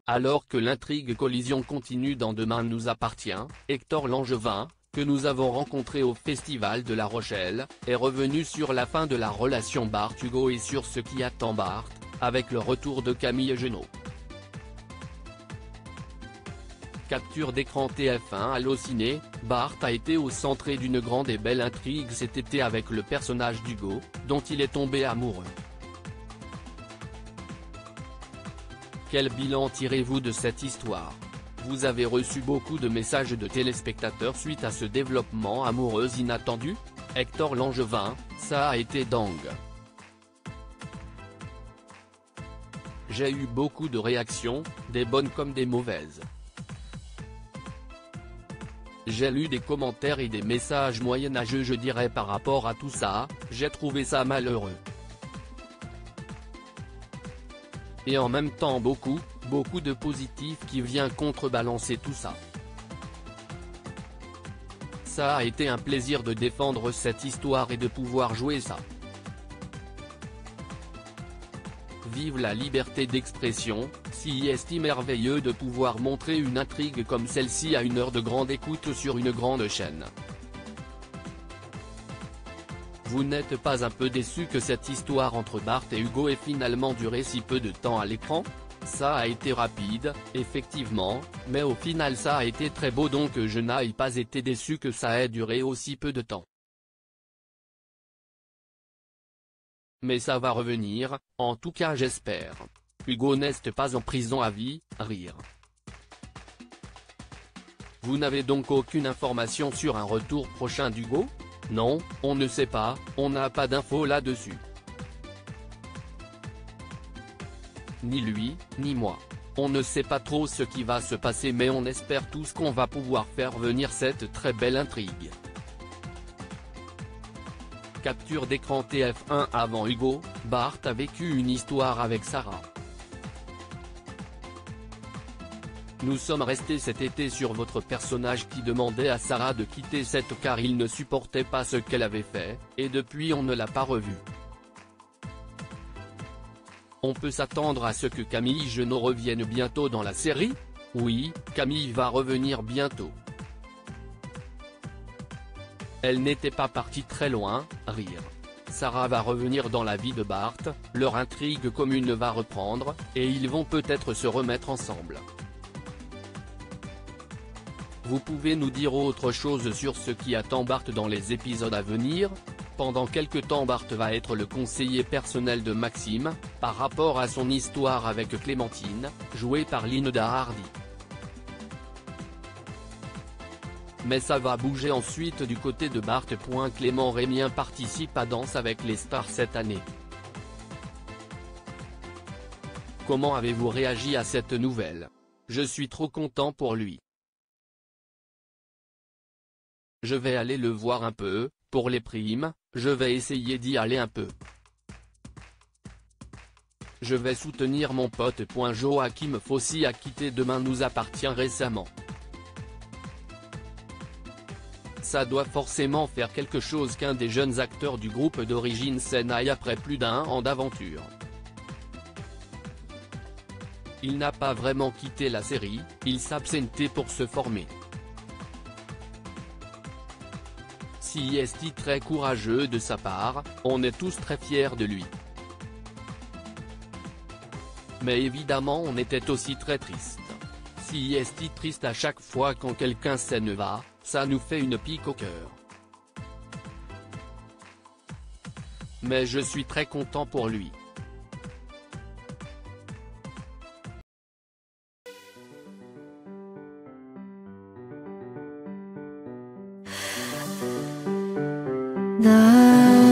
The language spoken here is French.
Alors que l'intrigue collision continue dans Demain nous appartient, Hector Langevin, que nous avons rencontré au Festival de La Rochelle, est revenu sur la fin de la relation Bart-Hugo et sur ce qui attend Bart, avec le retour de Camille Genot. Capture d'écran TF1 Allociné, Bart a été au centre d'une grande et belle intrigue cet été avec le personnage d'Hugo, dont il est tombé amoureux. Quel bilan tirez-vous de cette histoire? Vous avez reçu beaucoup de messages de téléspectateurs suite à ce développement amoureux inattendu? Hector Langevin, ça a été dingue. J'ai eu beaucoup de réactions, des bonnes comme des mauvaises. J'ai lu des commentaires et des messages moyenâgeux je dirais par rapport à tout ça, j'ai trouvé ça malheureux. Et en même temps beaucoup de positifs qui vient contrebalancer tout ça. Ça a été un plaisir de défendre cette histoire et de pouvoir jouer ça. Vive la liberté d'expression, si est merveilleux de pouvoir montrer une intrigue comme celle-ci à une heure de grande écoute sur une grande chaîne. Vous n'êtes pas un peu déçu que cette histoire entre Bart et Hugo ait finalement duré si peu de temps à l'écran? Ça a été rapide, effectivement, mais au final ça a été très beau donc je n'ai pas été déçu que ça ait duré aussi peu de temps. Mais ça va revenir, en tout cas j'espère. Hugo n'est pas en prison à vie, rire. Vous n'avez donc aucune information sur un retour prochain d'Hugo? Non, on ne sait pas, on n'a pas d'infos là-dessus. Ni lui, ni moi. On ne sait pas trop ce qui va se passer mais on espère tous qu'on va pouvoir faire venir cette très belle intrigue. Capture d'écran TF1 avant Hugo, Bart a vécu une histoire avec Sarah. Nous sommes restés cet été sur votre personnage qui demandait à Sarah de quitter Seth car il ne supportait pas ce qu'elle avait fait, et depuis on ne l'a pas revu. On peut s'attendre à ce que Camille Genot revienne bientôt dans la série? Oui, Camille va revenir bientôt. Elle n'était pas partie très loin, rire. Sarah va revenir dans la vie de Bart, leur intrigue commune va reprendre, et ils vont peut-être se remettre ensemble. Vous pouvez nous dire autre chose sur ce qui attend Bart dans les épisodes à venir? Pendant quelque temps Bart va être le conseiller personnel de Maxime, par rapport à son histoire avec Clémentine, jouée par Linda Hardy. Mais ça va bouger ensuite du côté de Bart. Clément Rémien participe à Danse avec les stars cette année. Comment avez-vous réagi à cette nouvelle? Je suis trop content pour lui. Je vais aller le voir un peu, pour les primes, je vais essayer d'y aller un peu. Je vais soutenir mon pote. Joachim Fossi a quitté Demain nous appartient récemment. Ça doit forcément faire quelque chose qu'un des jeunes acteurs du groupe d'origine s'en aille après plus d'1 an d'aventure. Il n'a pas vraiment quitté la série, il s'absentait pour se former. Si est très courageux de sa part, on est tous très fiers de lui. Mais évidemment on était aussi très triste. Si est triste à chaque fois quand quelqu'un s'en va, ça nous fait une pique au cœur. Mais je suis très content pour lui. 나